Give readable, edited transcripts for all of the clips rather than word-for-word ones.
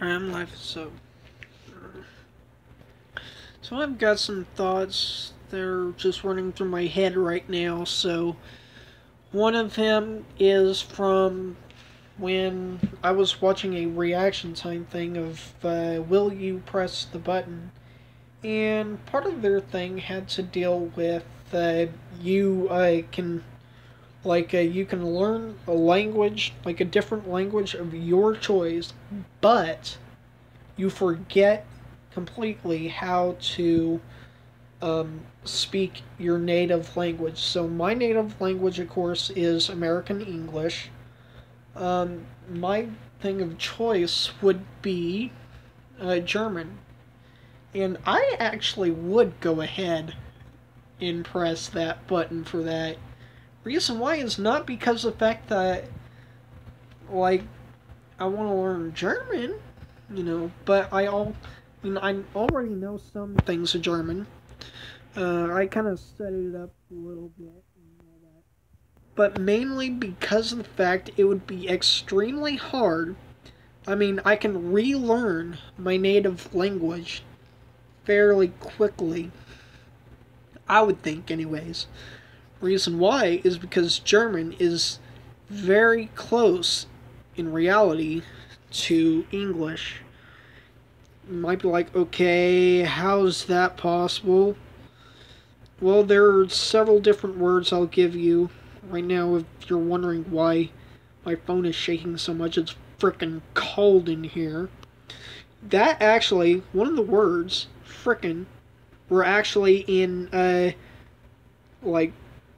I'm live, so I've got some thoughts. They're just running through my head right now. So one of them is from when I was watching a reaction time thing of will you press the button, and part of their thing had to deal with you can you can learn a language, like a different language of your choice, but you forget completely how to speak your native language. So my native language, of course, is American English. My thing of choice would be German, and I actually would go ahead and press that button for that. Reason why is not because of the fact that like I want to learn German, but I already know some things of German. I kind of studied it up a little bit and all that, but mainly because of the fact it would be extremely hard. I mean, I can relearn my native language fairly quickly. I would think, anyways. Reason why is because German is very close in reality to English. You might be like, okay, how's that possible? Well, there are several different words I'll give you right now if you're wondering why my phone is shaking so much. It's frickin' cold in here. That actually, one of the words, frickin', were actually in, like,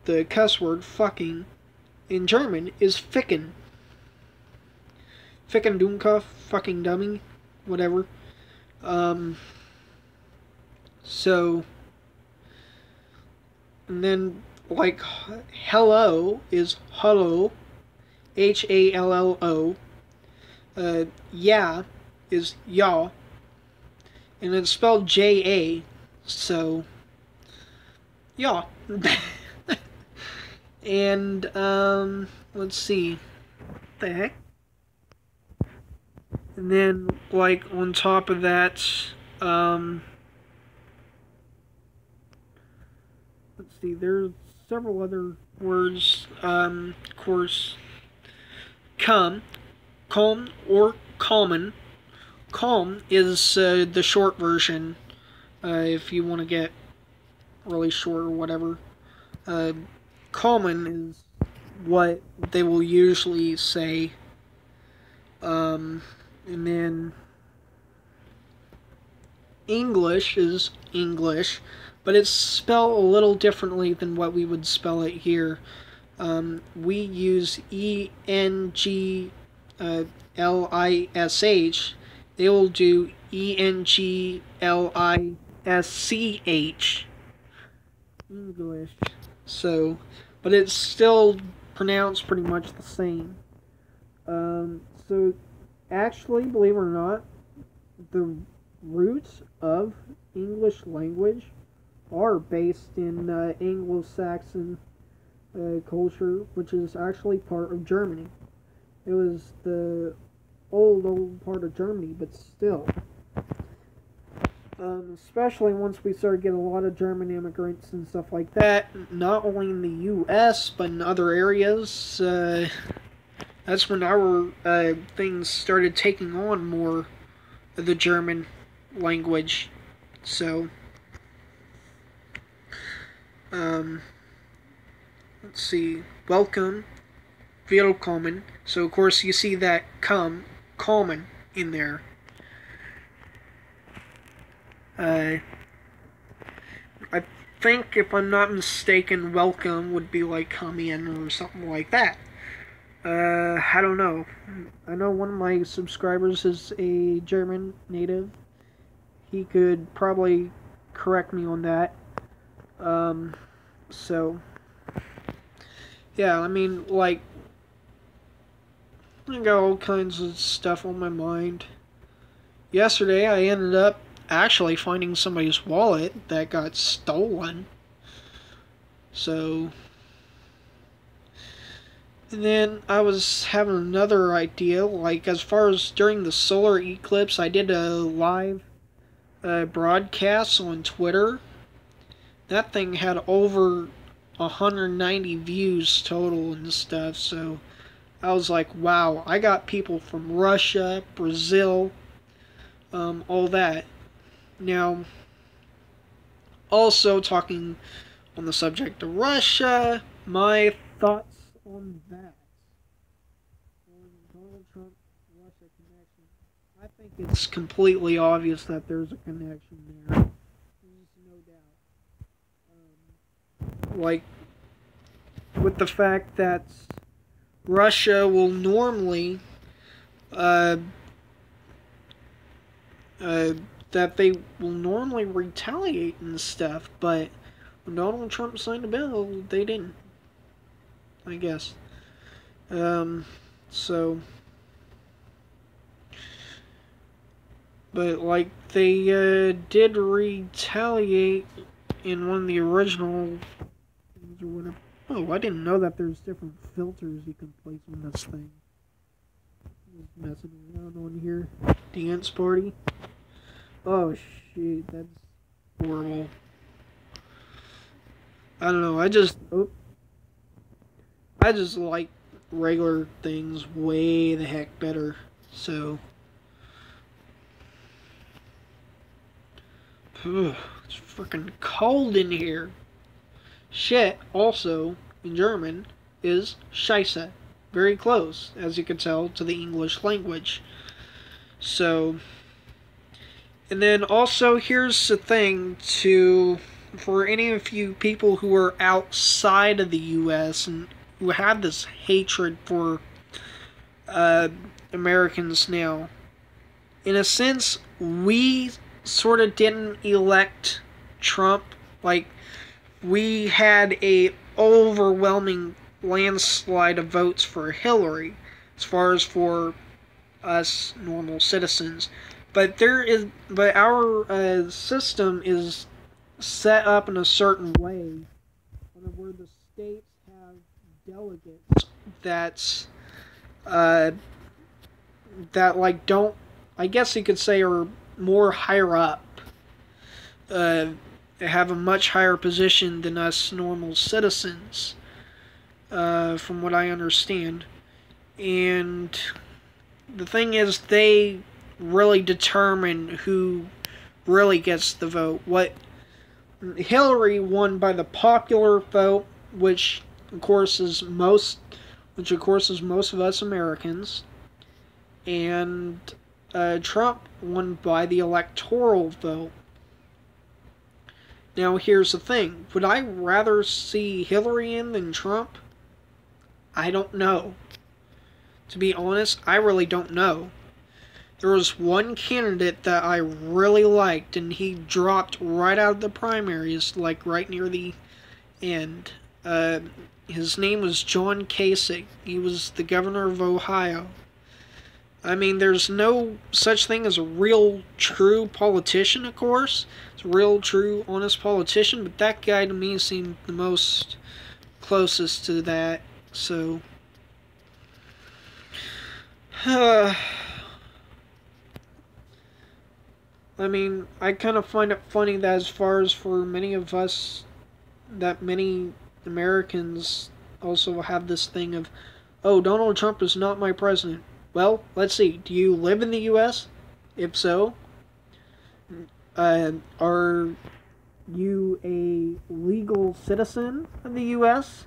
the cuss word fucking in German is ficken. Ficken Dunka, fucking dummy, whatever. Um, so, and then, like, hello is hello, Hallo. Yeah is ya, and it's spelled J-A, so, yeah. And, let's see. What the heck? And then, like, on top of that, let's see, there's several other words, of course, come, calm, or common. Calm is the short version, if you want to get really short or whatever. Common is what they will usually say. And then English is English, but it's spelled a little differently than what we would spell it here. We use English. They will do English. English. So, but it's still pronounced pretty much the same. So actually, believe it or not, the roots of English language are based in Anglo-Saxon culture, which is actually part of Germany. It was the old part of Germany, but still. Especially once we started getting a lot of German immigrants and stuff like that, not only in the U.S., but in other areas. That's when our things started taking on more of the German language. So, let's see. Welcome, willkommen. So, of course, you see that common in there. I think, if I'm not mistaken, welcome would be like come in or something like that. I don't know. I know one of my subscribers is a German native. He could probably correct me on that. So, yeah, I mean, like, I got all kinds of stuff on my mind. Yesterday, I ended up actually finding somebody's wallet that got stolen. So, And then I was having another idea, like as far as during the solar eclipse, I did a live broadcast on Twitter. That thing had over 190 views total and stuff, so I was like, wow, I got people from Russia, Brazil, all that. Now, also talking on the subject of Russia, my thoughts on that, on Donald Trump Russia connection. I think it's completely obvious that there's a connection there. There's no doubt. Like, with the fact that Russia will normally, uh, that they will normally retaliate and stuff, but when Donald Trump signed a bill, they didn't, I guess. So, but like they did retaliate in one of the original things or whatever. Oh, I didn't know that there's different filters you can place on this thing. Just messing around on here. Dance party. Oh shit, that's horrible. I don't know. I just like regular things way the heck better. So, it's freaking cold in here. Shit, also, in German, is Scheiße. Very close, as you can tell, to the English language. So, and then also, here's the thing for any of you people who are outside of the U.S. and who have this hatred for Americans now. In a sense, we sort of didn't elect Trump. Like, we had a overwhelming landslide of votes for Hillary, as far as for us normal citizens. But our system is set up in a certain way, where the states have delegates that like don't, I guess you could say, are more higher up. They have a much higher position than us normal citizens, from what I understand. And the thing is, they really determine who really gets the vote. Hillary won by the popular vote, which of course is most of us Americans, and Trump won by the electoral vote. Now, here's the thing. Would I rather see Hillary in than Trump? I don't know. To be honest, I really don't know. There was one candidate that I really liked, and he dropped right out of the primaries, like right near the end. His name was John Kasich. He was the governor of Ohio. I mean, there's no such thing as a real, true politician, of course. It's a real, true, honest politician, but that guy to me seemed the most closest to that, so... I mean, I kind of find it funny that as far as for many of us, that many Americans also have this thing of, oh, Donald Trump is not my president. Well, let's see. Do you live in the U.S.? If so, are you a legal citizen of the U.S.?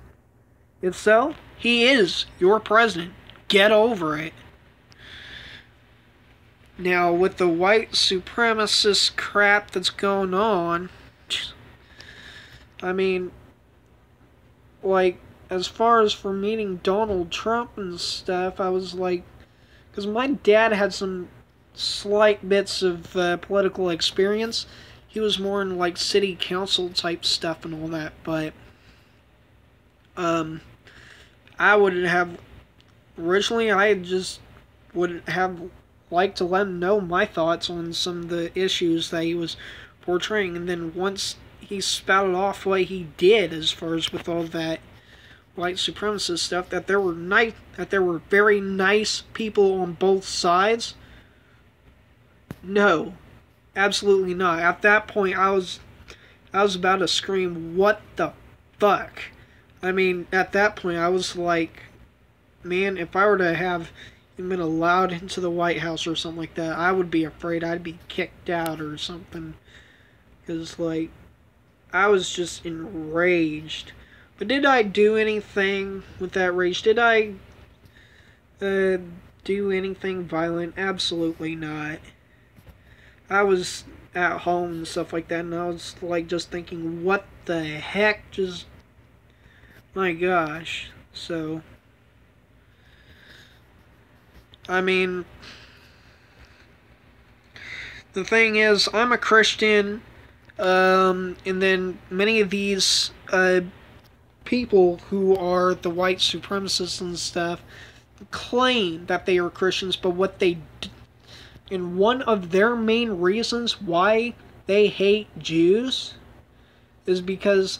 If so, he is your president. Get over it. Now, with the white supremacist crap that's going on, I mean, like, as far as for meeting Donald Trump and stuff, I was like, because my dad had some slight bits of political experience. He was more in, like, city council type stuff and all that, but, I would have, originally I just would have liked to let him know my thoughts on some of the issues that he was portraying, and then once he spouted off what he did as far as with all that white supremacist stuff, that there were very nice people on both sides. No, absolutely not. At that point, I was about to scream, "What the fuck?" I mean, at that point, I was like, man, if I were to have been allowed into the White House or something like that, I would be afraid I'd be kicked out or something. Because, like, I was just enraged. But did I do anything with that rage? Did I do anything violent? Absolutely not. I was at home and stuff like that, and I was, like, just thinking, what the heck? Just, my gosh. So, I mean, the thing is, I'm a Christian, and then many of these people who are the white supremacists and stuff claim that they are Christians, but what they and one of their main reasons why they hate Jews is because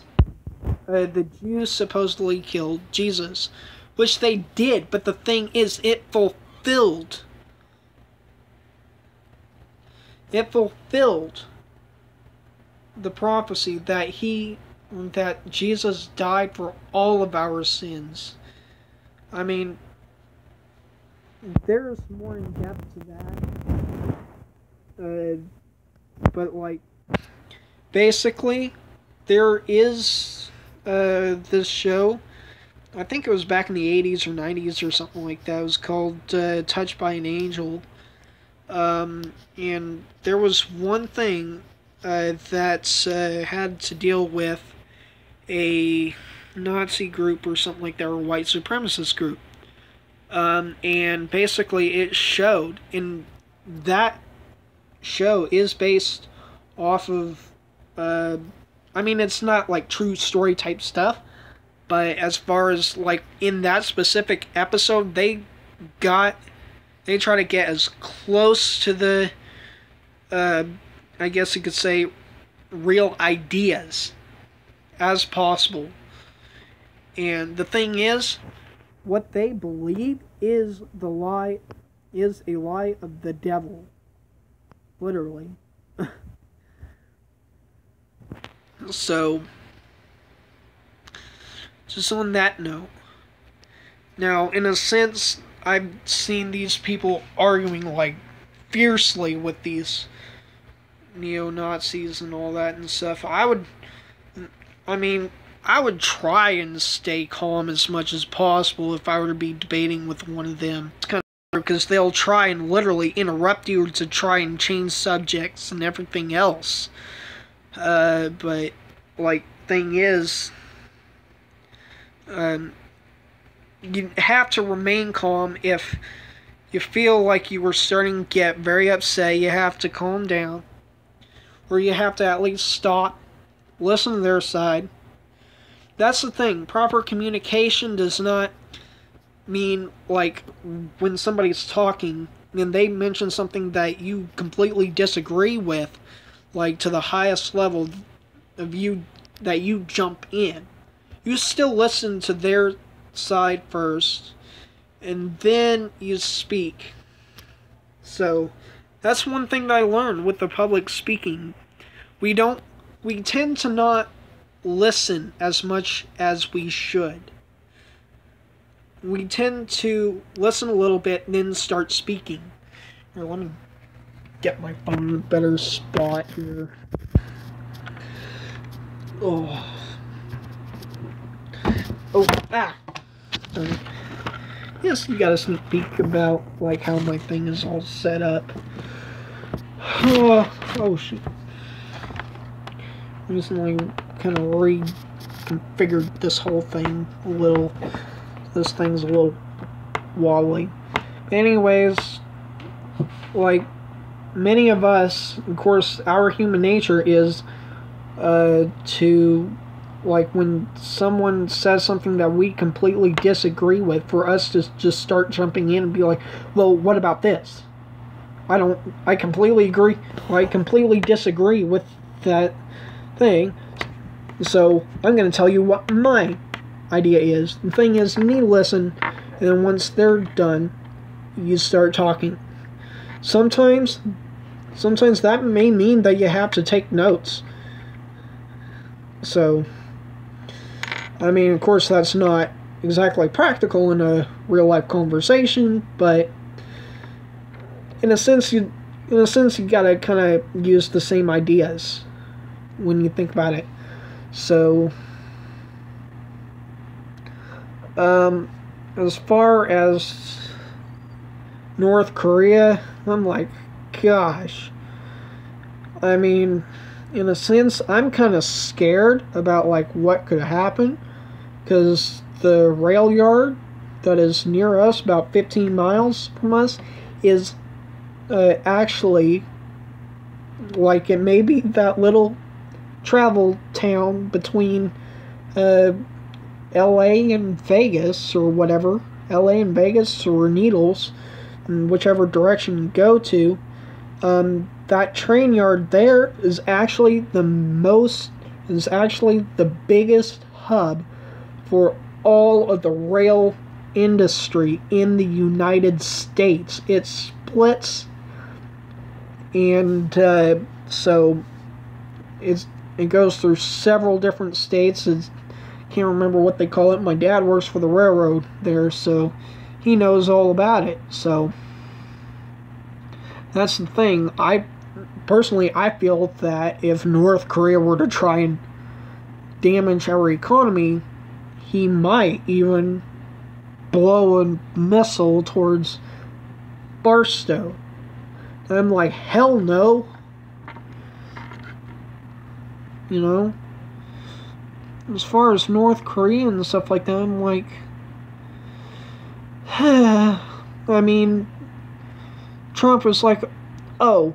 the Jews supposedly killed Jesus, which they did, but the thing is, it fulfilled the prophecy that Jesus died for all of our sins. I mean, there's more in depth to that. But, like, basically, there is this show. I think it was back in the 80s or 90s or something like that. It was called Touched by an Angel. And there was one thing that had to deal with a Nazi group or something like that, or a white supremacist group. And basically it showed, and that show is based off of, I mean, it's not like true story type stuff, but as far as, like, in that specific episode, they try to get as close to the, I guess you could say, real ideas as possible. And the thing is, what they believe is a lie of the devil. Literally. So, just on that note. Now, in a sense, I've seen these people arguing, like, fiercely with these neo-Nazis and all that and stuff. I would try and stay calm as much as possible if I were to be debating with one of them. It's kind of weird because they'll try and literally interrupt you to try and change subjects and everything else. But, like, thing is, you have to remain calm. If you feel like you were starting to get very upset, you have to calm down. Or you have to at least stop, listen to their side. That's the thing. Proper communication does not mean, like, when somebody's talking and they mention something that you completely disagree with, like, to the highest level of you, that you jump in. You still listen to their side first, and then you speak. So, that's one thing that I learned with the public speaking. We tend to not listen as much as we should. We tend to listen a little bit and then start speaking. Here, let me get my phone in a better spot here. Oh, yes, you got a sneak peek about, like, how my thing is all set up. Oh shoot. I recently kind of reconfigured this whole thing a little. This thing's a little wobbly. Anyways, like, many of us, of course, our human nature is to, like, when someone says something that we completely disagree with, for us to just start jumping in and be like, well, what about this? I completely agree, or I completely disagree with that thing, so I'm going to tell you what my idea is. The thing is, you need to listen, and then once they're done, you start talking. Sometimes that may mean that you have to take notes. So, I mean, of course, that's not exactly practical in a real life conversation, but in a sense, you gotta kind of use the same ideas when you think about it. So, as far as North Korea, I'm like, gosh. I mean, in a sense, I'm kind of scared about like what could happen, because the rail yard that is near us, about 15 miles from us, is actually like, it may be that little travel town between LA and Vegas or whatever, LA and Vegas or Needles, in whichever direction you go to. That train yard there is actually the biggest hub for all of the rail industry in the United States. It splits, and so it goes through several different states. Can't remember what they call it. My dad works for the railroad there, so he knows all about it. So that's the thing. I feel that if North Korea were to try and damage our economy, he might even blow a missile towards Barstow. I'm like, hell no. You know? As far as North Korea and stuff like that, I'm like, I mean, Trump is like, oh,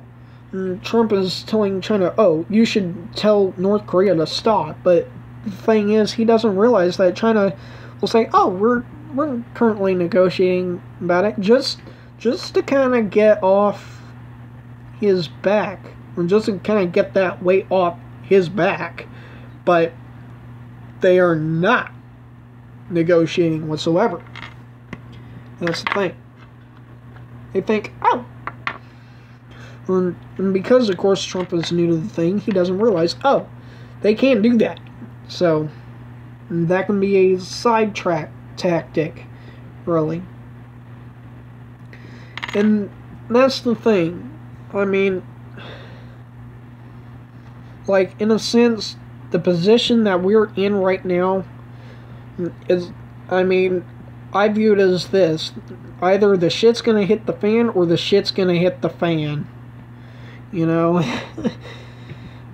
Trump is telling China, oh, you should tell North Korea to stop. But the thing is, he doesn't realize that China will say, oh, we're currently negotiating about it, just to kind of get off his back, or just to kind of get that weight off his back. But they are not negotiating whatsoever. That's the thing. They think, oh. And because, of course, Trump is new to the thing, he doesn't realize, oh, they can't do that. So, that can be a sidetrack tactic, really. And that's the thing. I mean, like, in a sense, the position that we're in right now is, I mean, I view it as this. Either the shit's gonna hit the fan, or the shit's gonna hit the fan. You know?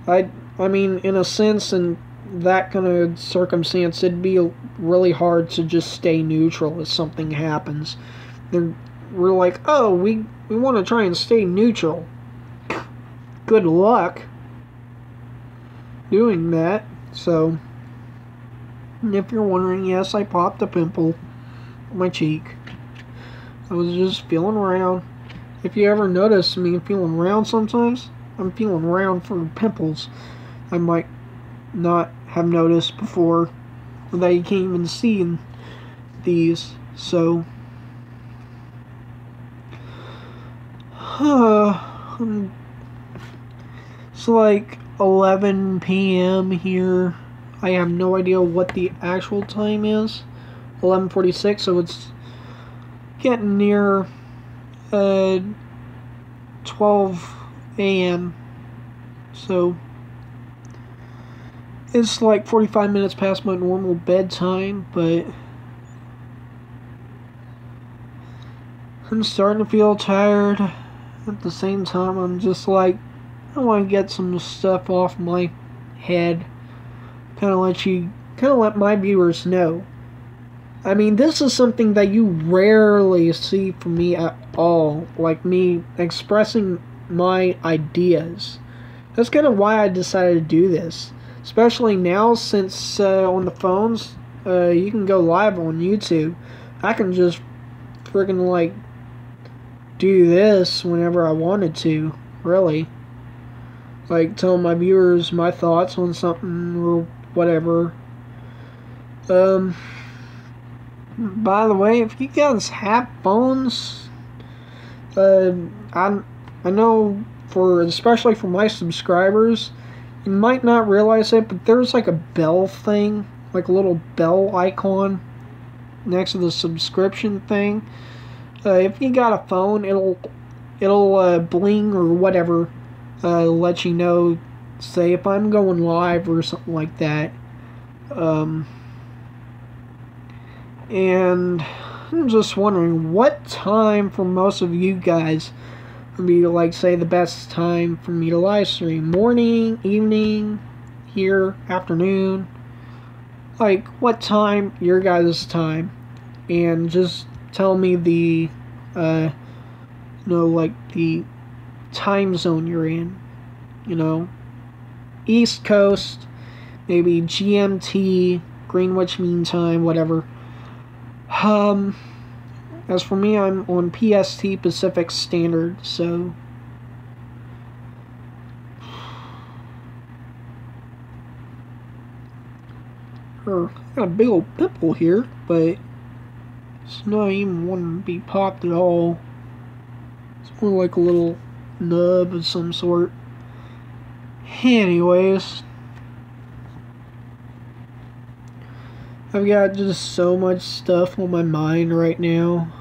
I mean, in a sense, in that kind of circumstance, it'd be really hard to just stay neutral if something happens. Then we're like, oh, we want to try and stay neutral. Good luck doing that. So, if you're wondering, yes, I popped a pimple on my cheek. I was just feeling around. If you ever notice me feeling around sometimes, I'm feeling around for pimples I might not have noticed before, or that you can't even see in these. So, it's like 11 p.m. here. I have no idea what the actual time is. 11:46, so it's getting near 12 a.m. So it's like 45 minutes past my normal bedtime, but I'm starting to feel tired. At the same time, I'm just like, I want to get some stuff off my head. Kind of let my viewers know. I mean, this is something that you rarely see from me at all. Like me expressing my ideas. That's kind of why I decided to do this. Especially now, since on the phones, you can go live on YouTube. I can just friggin' like do this whenever I wanted to, really. Like tell my viewers my thoughts on something or whatever. Um, by the way, if you guys have phones, uh, I I know for especially for my subscribers, you might not realize it, but there's like a bell thing, like a little bell icon next to the subscription thing. If you got a phone, it'll bling or whatever, let you know, say if I'm going live or something like that. And I'm just wondering what time for most of you guys would be like, say, the best time for me to live stream. Morning, evening, here, afternoon. Like, what time, your guys' time. And just tell me the, like the time zone you're in. East Coast, maybe GMT, Greenwich Mean Time, whatever. As for me, I'm on PST, Pacific Standard, so got a big old pimple here, but it's not even one to be popped at all. It's more like a little nub of some sort. Anyways, I've got just so much stuff on my mind right now.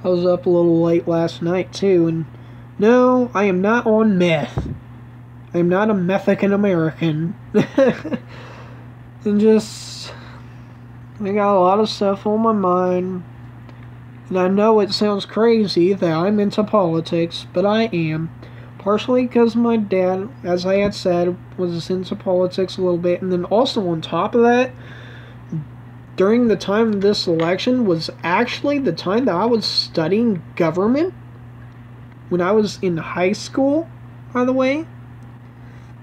I was up a little late last night too, and no, I am not on meth. I am not a Mexican American. And just, I got a lot of stuff on my mind. And I know it sounds crazy that I'm into politics, but I am. Partially because my dad, as I had said, was into politics a little bit. And then also on top of that, during the time of this election was actually the time that I was studying government. When I was in high school, by the way.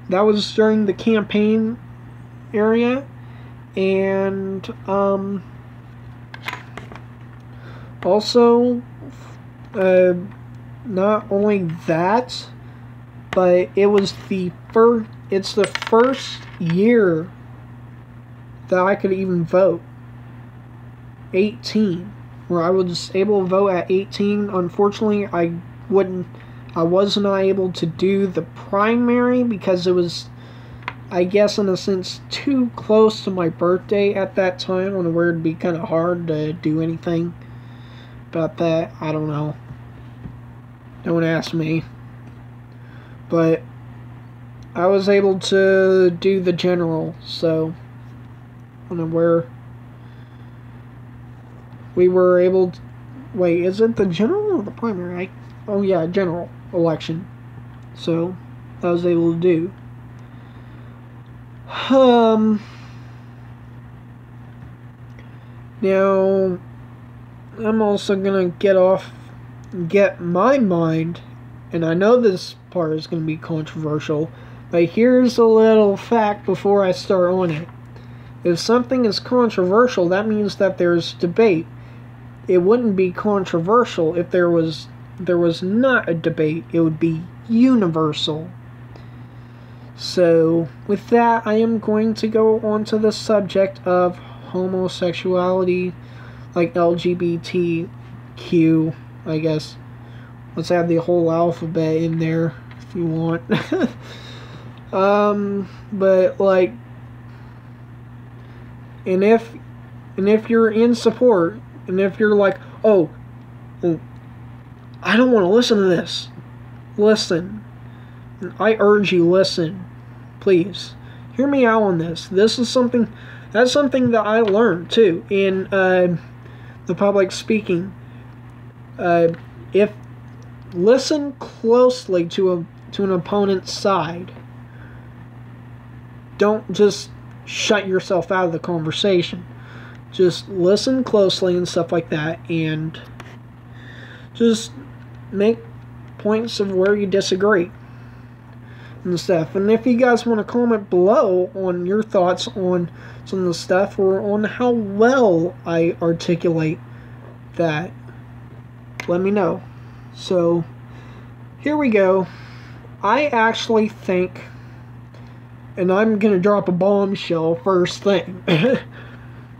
That was during the campaign area. And also, not only that, but it's the first year that I could even vote. 18, where I was able to vote at 18. Unfortunately, I was not able to do the primary because it was, I guess in a sense, too close to my birthday at that time, on where it'd be kind of hard to do anything about that. I don't know. Don't ask me. But I was able to do the general, so I don't know where we were able to, wait, is it the general or the primary? Oh yeah, general election. So I was able to do. Now I'm also gonna get my mind, and I know this part is gonna be controversial, but here's a little fact before I start on it. If something is controversial, that means that there's debate. It wouldn't be controversial if there was not a debate. It would be universal. So, with that, I am going to go on to the subject of homosexuality, like LGBTQ, I guess. Let's add the whole alphabet in there if you want. But like, and if you're in support, and if you're like, oh, I don't want to listen to this, listen. I urge you, listen. Please. Hear me out on this. That's something that I learned, too, in the public speaking. If listen closely to an opponent's side. Don't just shut yourself out of the conversation. Just listen closely and stuff like that, and just make points of where you disagree and stuff. And if you guys want to comment below on your thoughts on some of the stuff, or on how well I articulate that, let me know. So here we go. I actually think and I'm going to drop a bombshell first thing.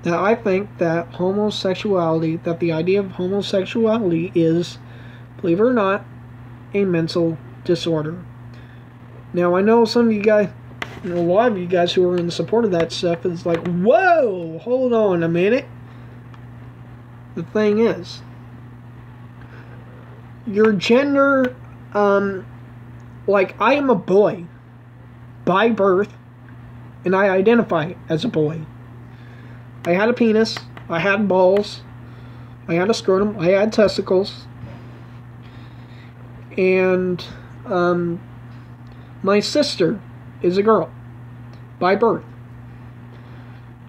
That I think that the idea of homosexuality is, believe it or not, a mental disorder. Now, I know some of you guys, a lot of you guys who are in support of that stuff is like, whoa, hold on a minute. The thing is, your gender, like, I am a boy by birth, and I identify as a boy. I had a penis, I had balls, I had a scrotum, I had testicles, and my sister is a girl by birth.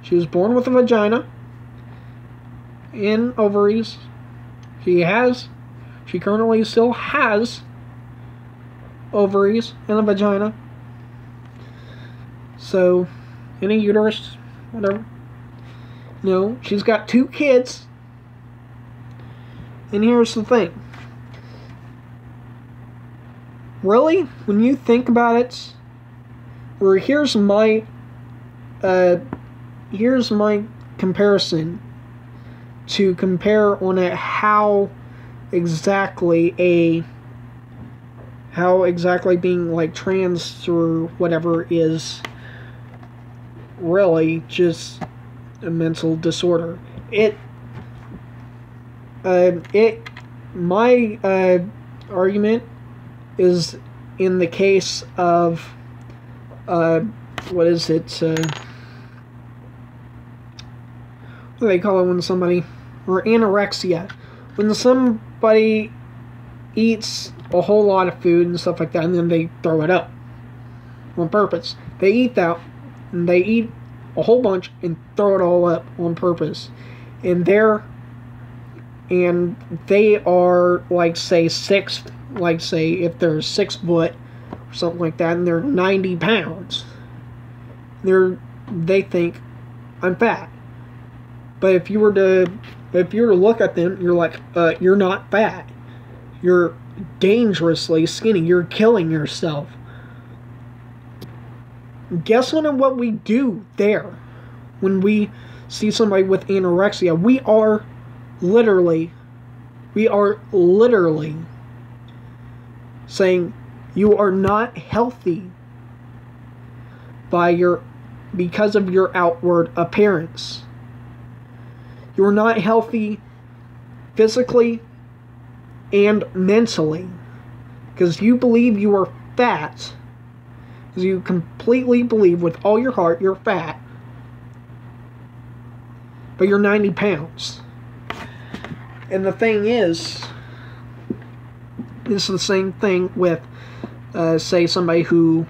She was born with a vagina and ovaries. She currently still has ovaries and a vagina. So, in a uterus, whatever. No, she's got 2 kids. And here's the thing. Really, when you think about it, or here's my comparison to compare on it how exactly being like trans or whatever is really just a mental disorder. My argument is in the case of what is it? What do they call it when somebody, or anorexia, when somebody eats a whole lot of food and stuff like that, and then they throw it up on purpose. They eat that, and they eat a whole bunch and throw it all up on purpose. And they are, like, say, if they're 6 foot or something like that, and they're 90 pounds, they think I'm fat. But if you were to look at them, you're like, you're not fat. You're dangerously skinny. You're killing yourself. Guess what we do there when we see somebody with anorexia? We are literally saying you are not healthy because of your outward appearance. You're not healthy physically and mentally because you believe you are fat. Because you completely believe with all your heart you're fat, but you're 90 pounds. And the thing is, it's the same thing with, say, somebody who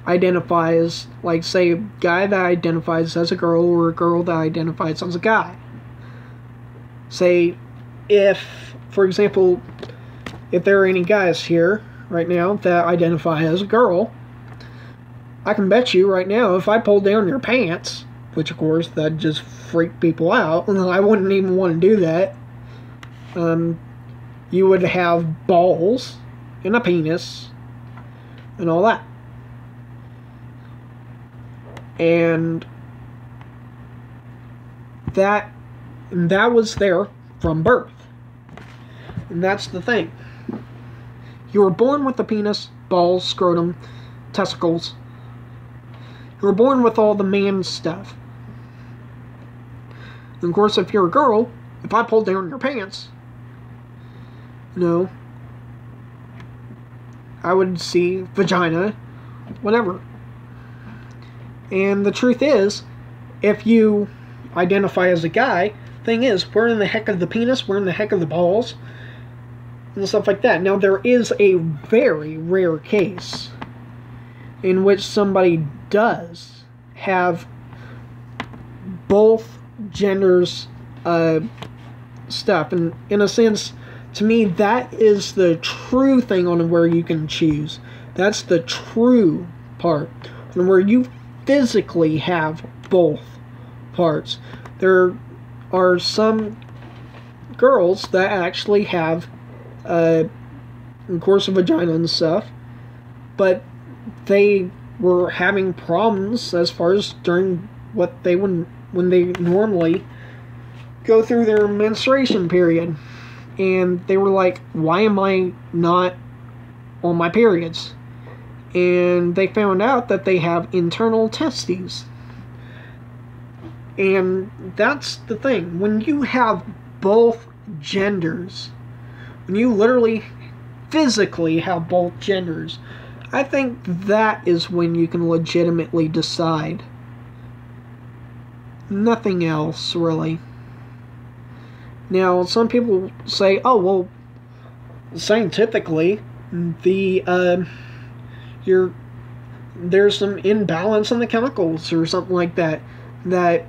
identifies, like, say, a guy that identifies as a girl or a girl that identifies as a guy. Say, for example, if there are any guys here right now that identify as a girl, I can bet you right now if I pulled down your pants, which of course that'd just freak people out, and I wouldn't even want to do that, you would have balls and a penis and all that. And that was there from birth. And that's the thing. You were born with a penis, balls, scrotum, testicles. You were born with all the man stuff. And of course, if you're a girl, if I pulled down your pants, I would see vagina, whatever. And the truth is, if you identify as a guy, thing is, where in the heck of the penis, where in the heck of the balls, and stuff like that. Now, there is a very rare case in which somebody does have both genders stuff, and in a sense, to me, that is the true thing on where you can choose. That's the true part, and where you physically have both parts. There are some girls that actually have, of course, a vagina and stuff, but they were having problems as far as during what they would when they normally go through their menstruation period. And they were like, why am I not on my periods? And they found out that they have internal testes. And that's the thing. When you have both genders, when you literally physically have both genders, I think that is when you can legitimately decide. Nothing else, really. Now, some people say, oh, well, scientifically, there's some imbalance in the chemicals or something like that, that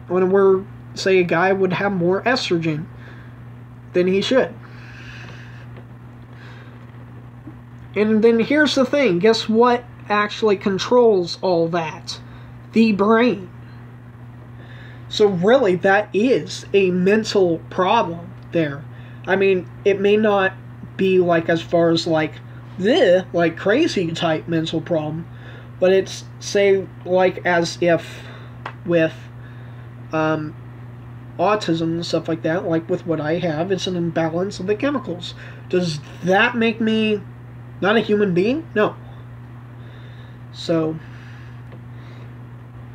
when we're, say, a guy would have more estrogen than he should. And then here's the thing, guess what actually controls all that? The brain. So really, that is a mental problem there. I mean, it may not be like as far as like crazy type mental problem, but it's, say, like as if with autism and stuff like that, like with what I have, it's an imbalance of the chemicals. Does that make me not a human being? No. So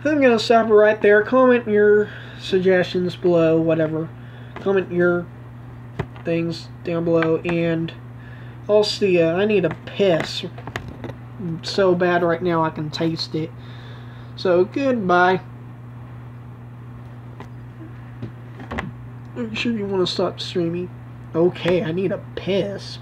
I'm going to stop it right there. Comment your suggestions below, whatever. Comment your things down below, and I'll see ya. I need a piss so bad right now I can taste it. So, goodbye. Are you sure you want to stop streaming? Okay, I need a piss.